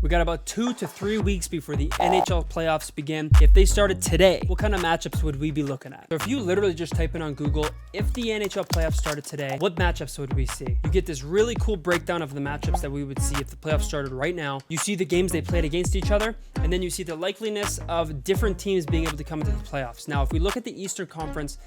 We got about 2 to 3 weeks before the NHL playoffs begin. If they started today, what kind of matchups would we be looking at? So if you literally just type in on Google, if the NHL playoffs started today, what matchups would we see? You get this really cool breakdown of the matchups that we would see if the playoffs started right now. You see the games they played against each other, and then you see the likeliness of different teams being able to come into the playoffs. Now, if we look at the Eastern Conference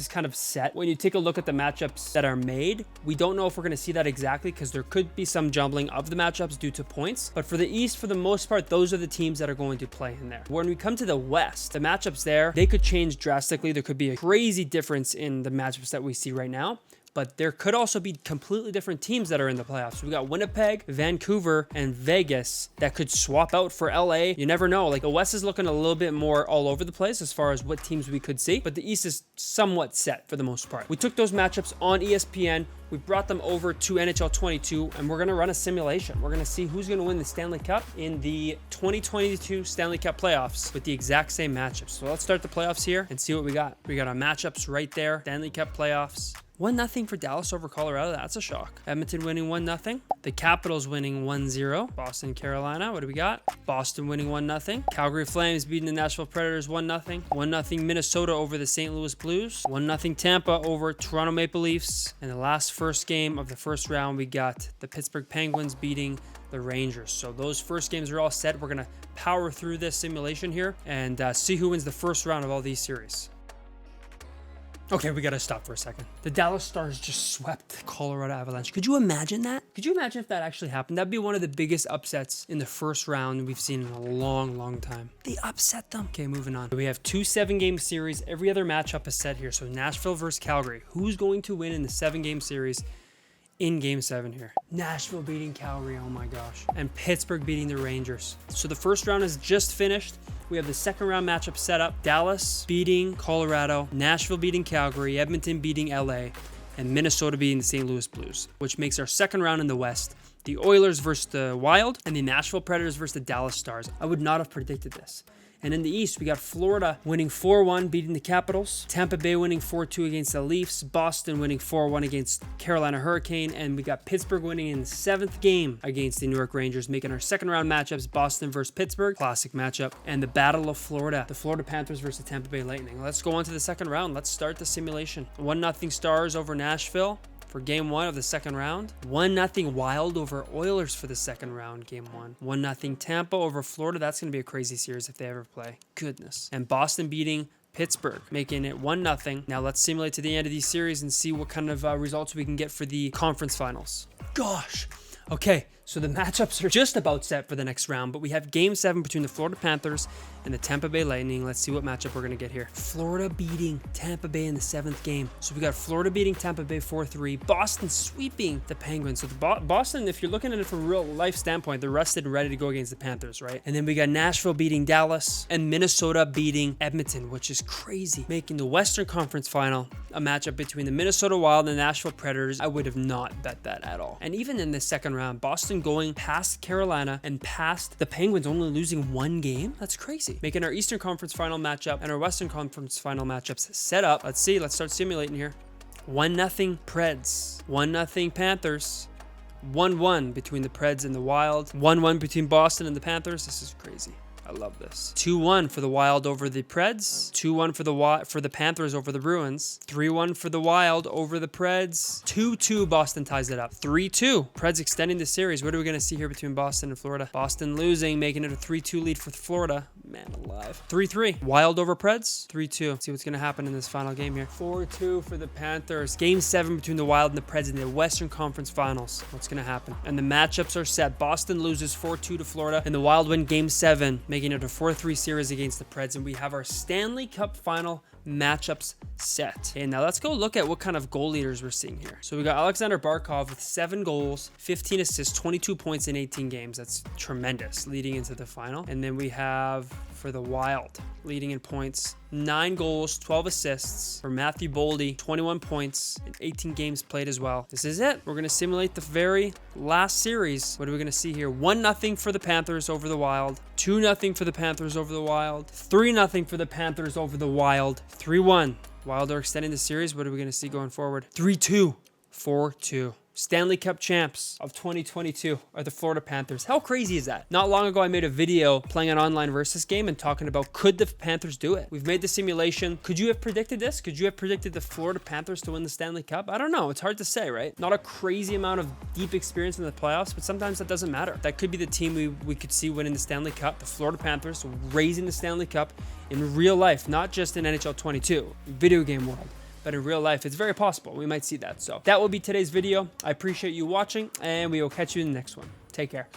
is kind of set. When you take a look at the matchups that are made, we don't know if we're going to see that exactly because there could be some jumbling of the matchups due to points. But for the East, for the most part, those are the teams that are going to play in there. When we come to the West, the matchups there, they could change drastically. There could be a crazy difference in the matchups that we see right now. But there could also be completely different teams that are in the playoffs. We got Winnipeg, Vancouver, and Vegas that could swap out for LA. You never know. Like, the West is looking a little bit more all over the place as far as what teams we could see, but the East is somewhat set for the most part. We took those matchups on ESPN. We brought them over to NHL 22, and we're going to run a simulation. We're going to see who's going to win the Stanley Cup in the 2022 Stanley Cup playoffs with the exact same matchups. So let's start the playoffs here and see what we got. We got our matchups right there. Stanley Cup playoffs. 1-0 for Dallas over Colorado. That's a shock. Edmonton winning 1-0. The Capitals winning 1-0. Boston, Carolina. What do we got? Boston winning 1-0. Calgary Flames beating the Nashville Predators 1-0. 1-0 Minnesota over the St. Louis Blues. 1-0 Tampa over Toronto Maple Leafs. And the last first game of the first round, we got the Pittsburgh Penguins beating the Rangers. So those first games are all set. We're going to power through this simulation here and see who wins the first round of all these series. Okay, we gotta stop for a second. The Dallas Stars just swept the Colorado Avalanche. Could you imagine that? Could you imagine if that actually happened? That'd be one of the biggest upsets in the first round we've seen in a long, long time. They upset them. Okay, moving on. We have 2 7-game series. Every other matchup is set here. So Nashville versus Calgary. Who's going to win in the 7-game series in Game 7 here? Nashville beating Calgary, oh my gosh. And Pittsburgh beating the Rangers. So the first round is just finished. We have the second round matchup set up. Dallas beating Colorado, Nashville beating Calgary, Edmonton beating LA, and Minnesota beating the St. Louis Blues, which makes our second round in the West. The Oilers versus the Wild and the Nashville Predators versus the Dallas Stars. I would not have predicted this. And in the East, we got Florida winning 4-1, beating the Capitals. Tampa Bay winning 4-2 against the Leafs. Boston winning 4-1 against Carolina Hurricane. And we got Pittsburgh winning in the 7th game against the New York Rangers, making our second round matchups Boston versus Pittsburgh, classic matchup, and the Battle of Florida, the Florida Panthers versus the Tampa Bay Lightning. Let's go on to the second round. Let's start the simulation. 1-0 Stars over Nashville for Game 1 of the second round. 1-0 Wild over Oilers for the second round, Game 1. 1-0 Tampa over Florida. That's going to be a crazy series if they ever play. Goodness. And Boston beating Pittsburgh, making it 1-0. Now let's simulate to the end of these series and see what kind of results we can get for the conference finals. Gosh. Okay, so the matchups are just about set for the next round, but we have Game 7 between the Florida Panthers and the Tampa Bay Lightning. Let's see what matchup we're going to get here. Florida beating Tampa Bay in the 7th game. So we got Florida beating Tampa Bay 4-3. Boston sweeping the Penguins. So the Boston, if you're looking at it from a real life standpoint, they're rested and ready to go against the Panthers, right? And then we got Nashville beating Dallas and Minnesota beating Edmonton, which is crazy, making the Western Conference Final a matchup between the Minnesota Wild and the Nashville Predators. I would have not bet that at all. And even in the second round, Boston going past Carolina and past the Penguins, only losing 1 game. That's crazy. Making our Eastern Conference Final matchup and our Western Conference Final matchups set up. Let's see. Let's start simulating here. 1-0 Preds. 1-0 Panthers. 1-1 between the Preds and the Wild. 1-1 between Boston and the Panthers. This is crazy. I love this. 2-1 for the Wild over the Preds. 2-1 for the Panthers over the Bruins. 3-1 for the Wild over the Preds. 2-2 Boston ties it up. 3-2 Preds extending the series. What are we going to see here between Boston and Florida? Boston losing, making it a 3-2 lead for Florida. Man alive. 3-3 Wild over Preds. 3-2. See what's going to happen in this final game here. 4-2 for the Panthers. Game 7 between the Wild and the Preds in the Western Conference Finals. What's going to happen? And the matchups are set. Boston loses 4-2 to Florida and the Wild win Game 7, making it a 4-3 series against the Preds, and we have our Stanley Cup final matchups set. And now let's go look at what kind of goal leaders we're seeing here. So we got Alexander Barkov with 7 goals, 15 assists, 22 points in 18 games. That's tremendous leading into the final. And then we have for the Wild leading in points, 9 goals, 12 assists for Matthew Boldy, 21 points in 18 games played as well. This is it. We're going to simulate the very last series. What are we going to see here? 1-0 for the Panthers over the Wild. 2-0 for the Panthers over the Wild. 3-0 for the Panthers over the Wild. 3-1. Wild are extending the series. What are we going to see going forward? 3-2. 4-2. Stanley Cup champs of 2022 are the Florida Panthers. How crazy is that? Not long ago, I made a video playing an online versus game and talking about could the Panthers do it? We've made the simulation. Could you have predicted this? Could you have predicted the Florida Panthers to win the Stanley Cup? I don't know. It's hard to say, right? Not a crazy amount of deep experience in the playoffs, but sometimes that doesn't matter. That could be the team we could see winning the Stanley Cup, the Florida Panthers raising the Stanley Cup in real life, not just in NHL 22, video game world. But in real life, it's very possible. We might see that. So that will be today's video. I appreciate you watching, and we will catch you in the next one. Take care.